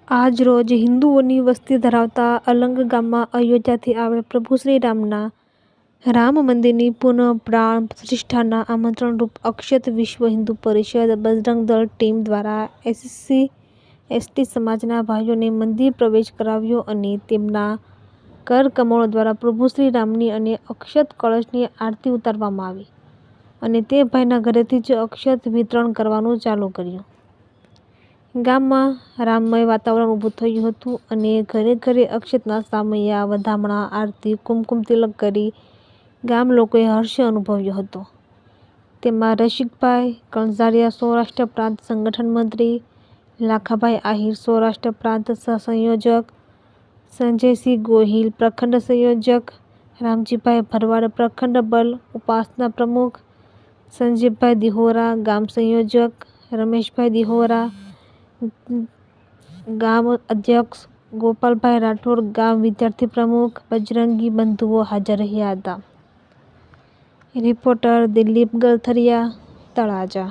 આજ રોજ હિન્દુઓની વસ્તી ધરાવતા અલંગ ગામમાં અયોધ્યાથી આવેલ પ્રભુ શ્રી રામના રામ મંદિરની પુનઃ પ્રાણ પ્રતિષ્ઠાના આમંત્રણરૂપ અક્ષત વિશ્વ હિન્દુ પરિષદ બજરંગ દળ ટીમ દ્વારા SC/ST સમાજના ભાઈઓને મંદિર પ્રવેશ કરાવ્યો અને તેમના કરકમળો દ્વારા પ્રભુ શ્રી રામની અને અક્ષત કળશની આરતી ઉતારવામાં આવી અને તે ભાઈના ઘરેથી જ અક્ષત વિતરણ કરવાનું ચાલુ કર્યું. ગામમાં રામમય વાતાવરણ ઊભું થયું હતું અને ઘરે ઘરે અક્ષતના સામૈયા, વધામણા, આરતી, કુમકુમ તિલક કરી ગામ લોકોએ હર્ષ અનુભવ્યો હતો. તેમાં રસિકભાઈ કણઝારિયા સૌરાષ્ટ્ર પ્રાંત સંગઠન મંત્રી, લાખાભાઈ આહિર સૌરાષ્ટ્ર પ્રાંત સહસંયોજક, સંજયસિંહ ગોહિલ પ્રખંડ સંયોજક, રામજીભાઈ ભરવાડ પ્રખંડ બલ ઉપાસના પ્રમુખ, સંજીવભાઈ દિહોરા ગામ સંયોજક, રમેશભાઈ દિહોરા ગામ અધ્યક્ષ, ગોપાલભાઈ રાઠોડ ગામ વિદ્યાર્થી પ્રમુખ, બજરંગી બંધુઓ હાજર રહ્યા હતા. રિપોર્ટર દિલીપ ગલથરિયા, તળાજા.